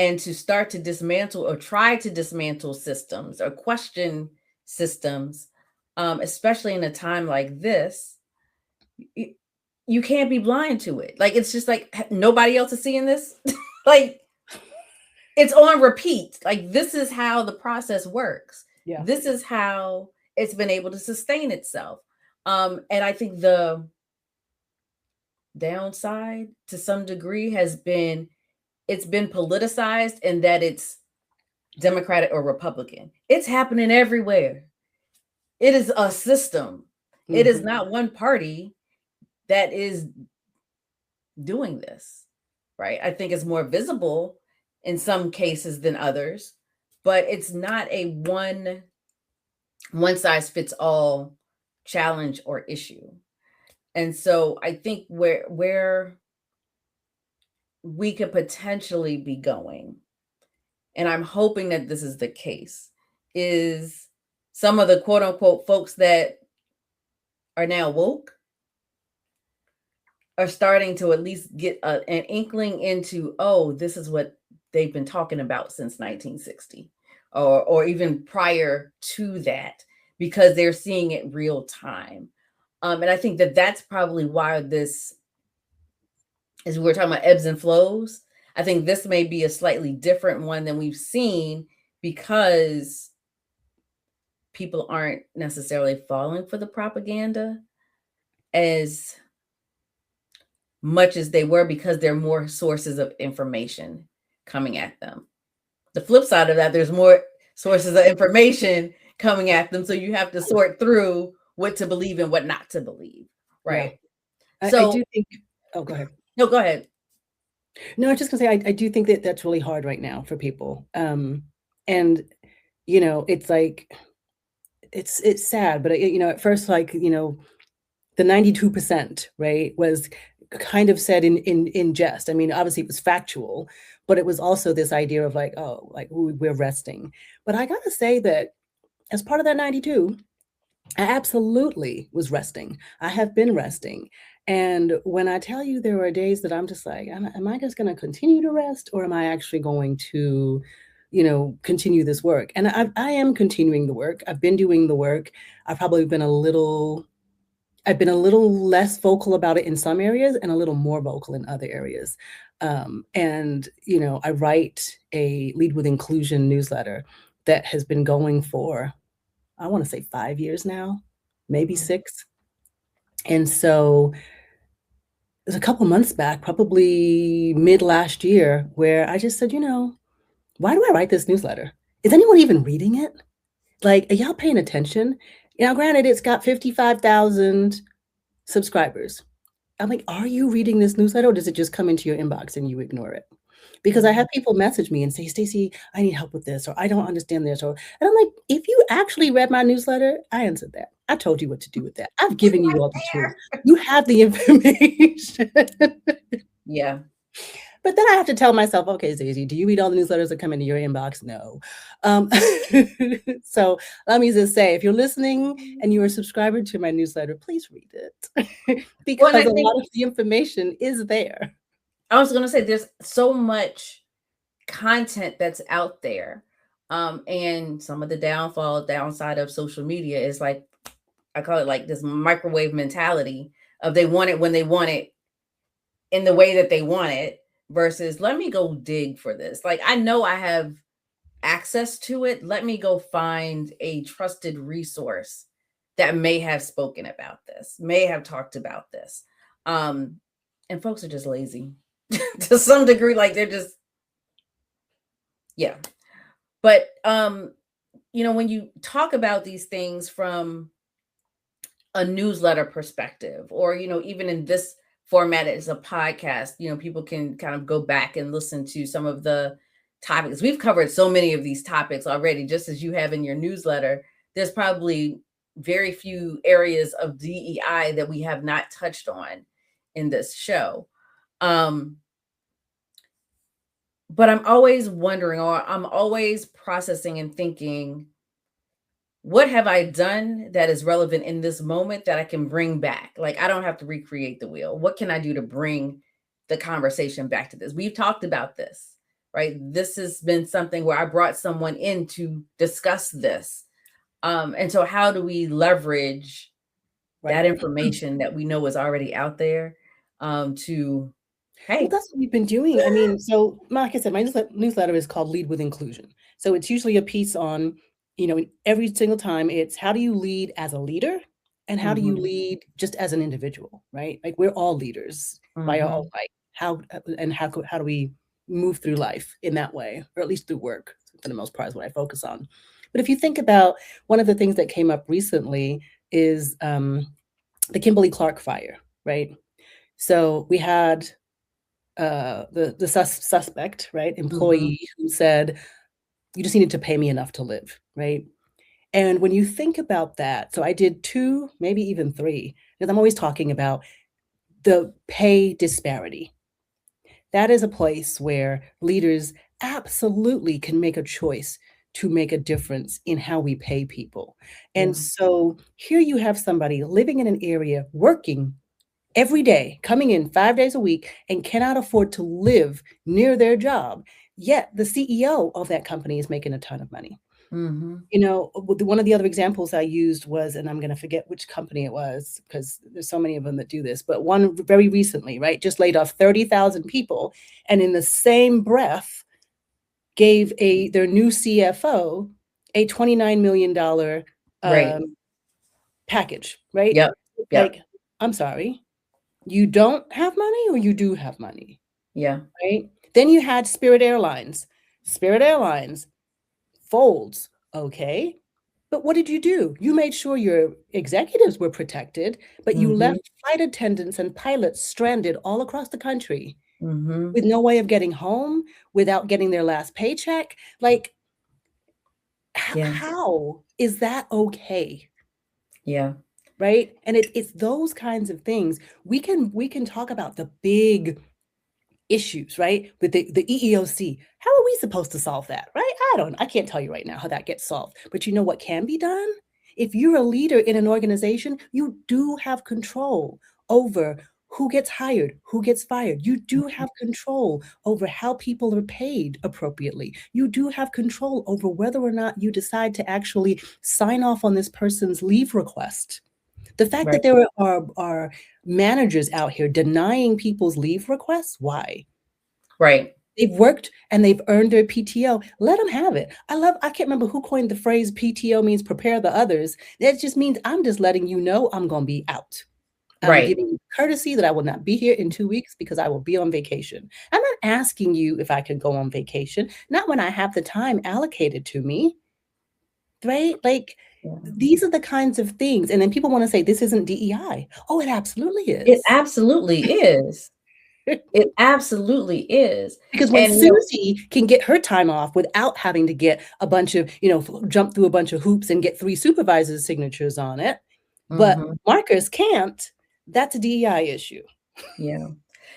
and to start to dismantle or try to dismantle systems or question systems, especially in a time like this, you can't be blind to it. Like, it's just like nobody else is seeing this. Like, it's on repeat. Like, this is how the process works. Yeah. This is how it's been able to sustain itself. And I think the downside to some degree has been it's been politicized in that it's Democratic or Republican. It's happening everywhere. It is a system. It is not one party that is doing this, right? I think it's more visible in some cases than others, but it's not a one size fits all challenge or issue. And so I think where we could potentially be going, and I'm hoping that this is the case, is some of the quote unquote folks that are now woke are starting to at least get an inkling into, oh, this is what they've been talking about since 1960 or even prior to that, because they're seeing it real time. And I think that that's probably why this, as we were talking about ebbs and flows, I think this may be a slightly different one than we've seen, because people aren't necessarily falling for the propaganda as much as they were, because there are more sources of information coming at them. The flip side of that, there's more sources of information coming at them, so you have to sort through what to believe and what not to believe, right? Yeah. So I do think, oh, go ahead. No, go ahead. No, I was just gonna say, I do think that that's really hard right now for people. And, you know, it's like, it's sad, but, you know, at first, like, you know, the 92%, right, was kind of said in jest. I mean, obviously it was factual, but it was also this idea of like, oh, like, ooh, we're resting. But I gotta say that as part of that 92, I absolutely was resting. I have been resting. And when I tell you there are days that I'm just like, am I just going to continue to rest, or am I actually going to, you know, continue this work? And I am continuing the work. I've been doing the work. I've been a little less vocal about it in some areas and a little more vocal in other areas. And, you know, I write a Lead with Inclusion newsletter that has been going for, I want to say 5 years now, maybe 6. And so there's a couple months back, probably mid last year, where I just said, you know, why do I write this newsletter? Is anyone even reading it? Like, are y'all paying attention? You know, granted, it's got 55,000 subscribers. I'm like, are you reading this newsletter, or does it just come into your inbox and you ignore it? Because I have people message me and say, Stacey, I need help with this, or I don't understand this. And I'm like, if you actually read my newsletter, I answered that. I told you what to do with that. I've given you all the tools. You have the information. Yeah. But then I have to tell myself, okay, Stacey, do you read all the newsletters that come into your inbox? No. So let me just say, if you're listening and you're a subscriber to my newsletter, please read it. Because a lot of the information is there. I was going to say, there's so much content that's out there. And some of the downside of social media is, like, I call it like this microwave mentality of they want it when they want it in the way that they want it, versus let me go dig for this. Like, I know I have access to it. Let me go find a trusted resource that may have spoken about this, may have talked about this. And folks are just lazy to some degree. Like, they're just, yeah. But, you know, when you talk about these things from a newsletter perspective, or, you know, even in this format as a podcast, you know, people can kind of go back and listen to some of the topics. We've covered so many of these topics already, just as you have in your newsletter. There's probably very few areas of DEI that we have not touched on in this show. But I'm always wondering, or I'm always processing and thinking, what have I done that is relevant in this moment that I can bring back? Like, I don't have to recreate the wheel. What can I do to bring the conversation back to this? We've talked about this. right? This has been something where I brought someone in to discuss this. And so how do we leverage that Right. information that we know is already out there to, Well, hey, that's what we've been doing. I mean, so like I said, my newsletter is called Lead with Inclusion. So it's usually a piece on, every single time it's how do you lead as a leader and how do you mm-hmm, lead just as an individual, right? Like we're all leaders by our own mm-hmm, right. How do we move through life in that way, or at least through work for the most part is what I focus on. But if you think about one of the things that came up recently is the Kimberly Clark fire, right? So we had the suspect, right, mm-hmm, employee who said, "You just needed to pay me enough to live," right? And when you think about that, so I did 2, maybe even 3, because I'm always talking about the pay disparity. That is a place where leaders absolutely can make a choice to make a difference in how we pay people. yeah, And so here you have somebody living in an area, working every day, coming in 5 days a week and cannot afford to live near their job, yet the CEO of that company is making a ton of money. mm-hmm, One of the other examples I used was, and I'm gonna forget which company it was because there's so many of them that do this, but one very recently, right, just laid off 30,000 people, and in the same breath gave their new CFO a $29 million right, package, right? yep, yep, Like, I'm sorry, you don't have money or you do have money, yeah, right? Then you had Spirit Airlines. Spirit Airlines folds, okay. But what did you do? You made sure your executives were protected, but you mm-hmm, left flight attendants and pilots stranded all across the country mm-hmm, with no way of getting home, without getting their last paycheck. Like, yeah, how is that okay? yeah, Right? And it's those kinds of things. We can talk about the big issues, right? With the EEOC. How are we supposed to solve that, right? I can't tell you right now how that gets solved. But you know what can be done? If you're a leader in an organization, you do have control over who gets hired, who gets fired. You do have control over how people are paid appropriately. You do have control over whether or not you decide to actually sign off on this person's leave request. The fact right, that there are managers out here denying people's leave requests, why? right, They've worked and they've earned their PTO. Let them have it. I can't remember who coined the phrase PTO means prepare the others. That just means I'm just letting you know I'm going to be out. I'm right, giving you courtesy that I will not be here in 2 weeks because I will be on vacation. I'm not asking you if I could go on vacation, not when I have the time allocated to me, right? Like, yeah. these are the kinds of things. And then people want to say this isn't DEI. Oh, it absolutely It is. absolutely is. It absolutely is. Because when And you know, Susie can get her time off without having to get a bunch of, jump through a bunch of hoops and get 3 supervisors' signatures on it, but mhm, Marcus can't, that's a DEI issue. yeah.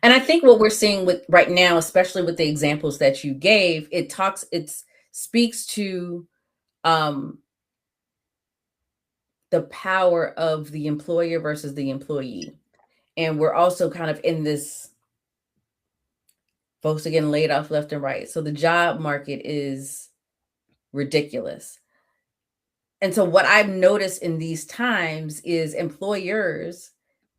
And I think what we're seeing with right now, especially with the examples that you gave, it speaks to um the power of the employer versus the employee. And we're also kind of in this, folks are getting laid off left and right. So the job market is ridiculous. And so what I've noticed in these times is employers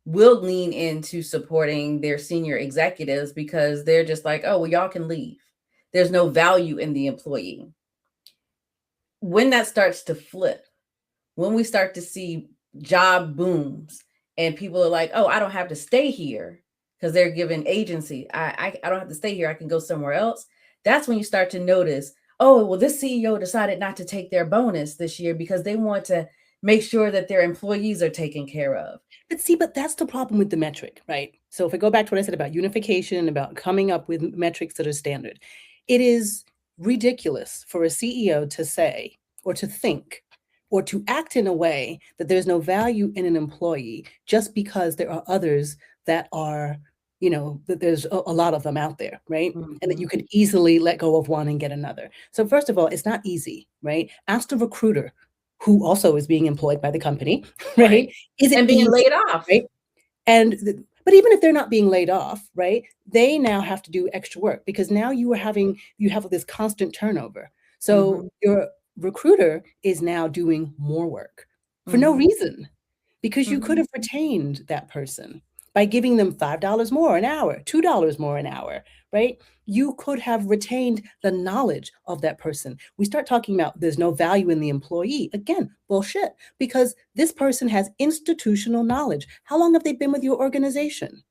will lean into supporting their senior executives because they're just like, oh, well, y'all can leave. There's no value in the employee. When that starts to flip, when we start to see job booms and people are like, oh, I don't have to stay here because they're given agency. I don't have to stay here. I can go somewhere else. That's when you start to notice, oh, well, this CEO decided not to take their bonus this year because they want to make sure that their employees are taken care of. But see, but that's the problem with the metric, right? So if I go back to what I said about unification, about coming up with metrics that are standard, it is ridiculous for a CEO to say or to think or to act in a way that there's no value in an employee just because there are others that are, that there's a lot of them out there, right? And that you Mhm. could easily let go of one and get another. So first of all, it's not easy, right? Ask the recruiter who also is being employed by the company, Right. right? Is it And being easy, laid off. right? And But even if they're not being laid off, right, they now have to do extra work because now you have this constant turnover. So Mm-hmm. your recruiter is now doing more work for no Mm-hmm. reason because you could Mm-hmm. have retained that person by giving them $5 more an hour, $2 more an hour, right? You could have retained the knowledge of that person. We start talking about there's no value in the employee. Again, bullshit, because this person has institutional knowledge. How long have they been with your organization?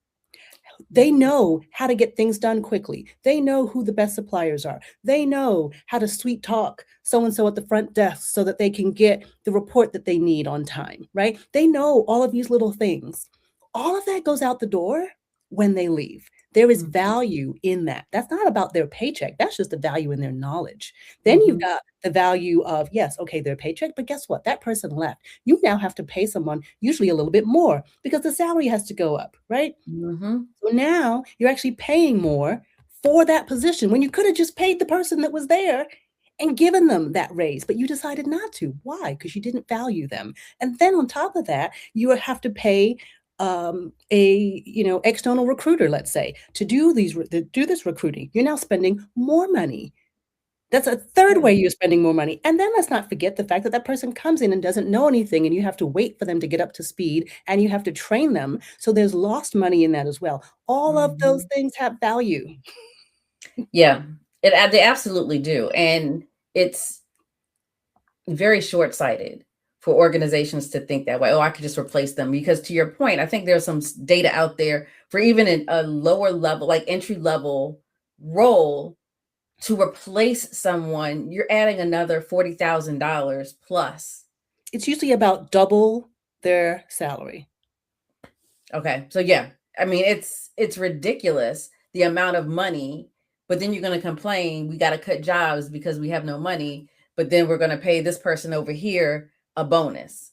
They know how to get things done quickly. They know who the best suppliers are. They know how to sweet talk so and so at the front desk so that they can get the report that they need on time, right? They know all of these little things. All of that goes out the door when they leave. There is Mm-hmm. value in that. That's not about their paycheck. That's just the value in their knowledge. Then you've Mm-hmm. got the value of, yes, okay, their paycheck, but guess what? That person left. You now have to pay someone usually a little bit more because the salary has to go up, right? Mm-hmm. So now you're actually paying more for that position when you could have just paid the person that was there and given them that raise, but you decided not to. Why? Because you didn't value them. And then on top of that, you have to pay a external recruiter, let's say, to do this recruiting. You're now spending more money. That's a third Yeah. way you're spending more money. And then let's not forget the fact that that person comes in and doesn't know anything, and you have to wait for them to get up to speed and you have to train them. So there's lost money in that as well. All of those Mm-hmm. things have value. Yeah, they absolutely do. And it's very short-sighted for organizations to think that way. Oh, I could just replace them. Because to your point, I think there's some data out there for even a lower level, like entry level role to replace someone, you're adding another $40,000 plus. It's usually about double their salary. Okay. So yeah, I mean it's ridiculous the amount of money, but then you're going to complain we got to cut jobs because we have no money, but then we're going to pay this person over here a bonus.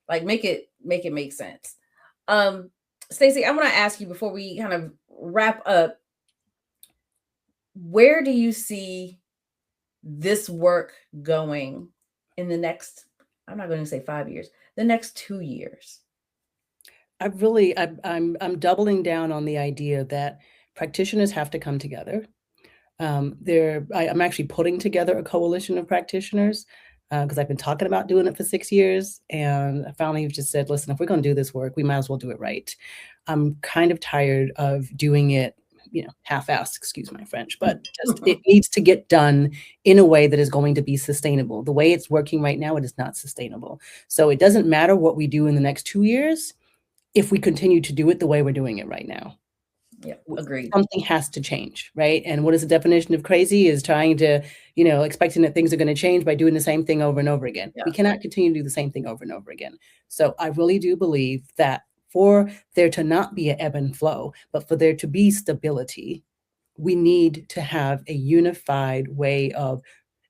Like make sense. Um Stacey, I want to ask you before we kind of wrap up, where do you see this work going in the next, I'm not going to say 5 years, the next 2 years? I'm doubling down on the idea that practitioners have to come together. I'm actually putting together a coalition of practitioners because I've been talking about doing it for 6 years, and I finally just said, listen, if we're going to do this work, we might as well do it right. I'm kind of tired of doing it, half-assed, excuse my French, but just it needs to get done in a way that is going to be sustainable. The way it's working right now, it is not sustainable. So it doesn't matter what we do in the next 2 years if we continue to do it the way we're doing it right now. Yeah, agreed. Something has to change, right? And what is the definition of crazy? Is trying to, expecting that things are going to change by doing the same thing over and over again. Yeah. We cannot continue to do the same thing over and over again. So I really do believe that for there to not be an ebb and flow, but for there to be stability, we need to have a unified way of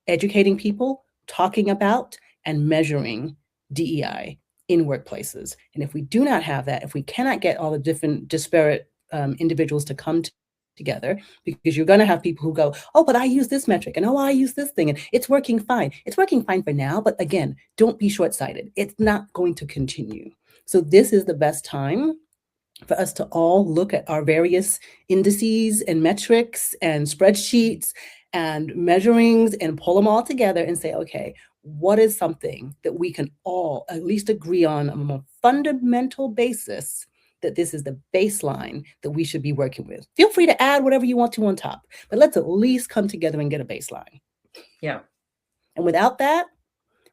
educating people, talking about, and measuring DEI in workplaces. And if we do not have that, if we cannot get all the different disparate individuals to come together, because you're going to have people who go, oh, but I use this metric, and oh, I use this thing, and it's working fine. It's working fine for now, but again, don't be short-sighted. It's not going to continue. So this is the best time for us to all look at our various indices and metrics and spreadsheets and measurings and pull them all together and say, okay, what is something that we can all at least agree on a fundamental basis that this is the baseline that we should be working with? Feel free to add whatever you want to on top, but let's at least come together and get a baseline. Yeah. And without that,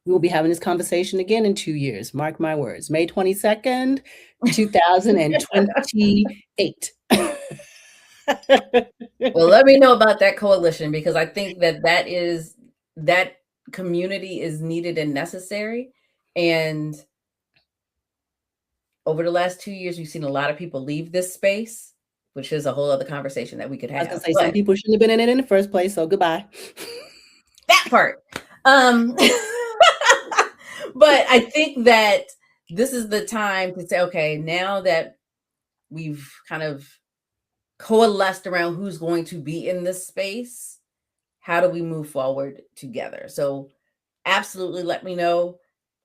we will be having this conversation again in 2 years. Mark my words, May 22nd, 2028. Well, let me know about that coalition, because I think that community is needed and necessary. And over the last 2 years, we've seen a lot of people leave this space, which is a whole other conversation that we could I was have. gonna say some people shouldn't have been in it in the first place, so goodbye. That part. But I think that this is the time to say, okay, now that we've kind of coalesced around who's going to be in this space, how do we move forward together? So absolutely let me know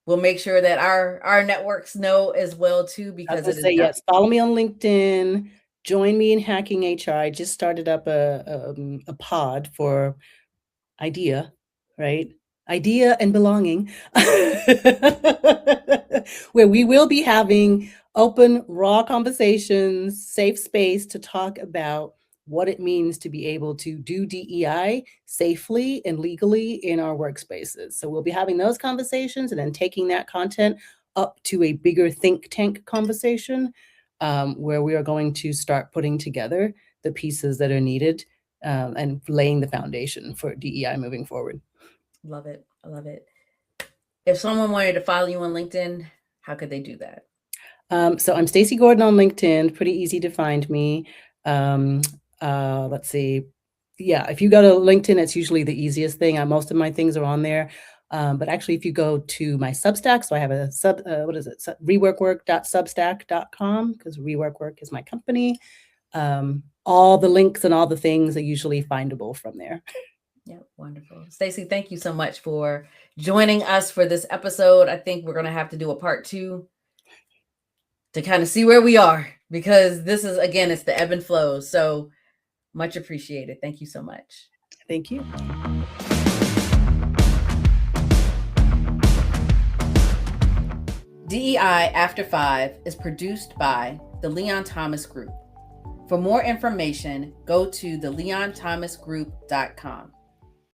we'll make sure that our networks know as well too, I was because gonna it is say, yes, follow me on LinkedIn, join me in Hacking HR. I just started up a pod for idea, right? Idea and belonging, where we will be having open, raw conversations, safe space to talk about what it means to be able to do DEI safely and legally in our workspaces. So we'll be having those conversations and then taking that content up to a bigger think tank conversation, where we are going to start putting together the pieces that are needed, and laying the foundation for DEI moving forward. Love it. I love it. If someone wanted to follow you on LinkedIn, how could they do that? So I'm Stacey Gordon on LinkedIn, pretty easy to find me. Let's see. Yeah, if you go to LinkedIn, it's usually the easiest thing. Most of my things are on there. But actually, if you go to my Substack, so I have a reworkwork.substack.com, because Reworkwork is my company. All the links and all the things are usually findable from there. Yeah, wonderful. Stacey, thank you so much for joining us for this episode. I think we're going to have to do a part 2 to kind of see where we are, because this is, again, it's the ebb and flow. So much appreciated. Thank you so much. Thank you. DEI After Five is produced by the Leon Thomas Group. For more information, go to theleonthomasgroup.com.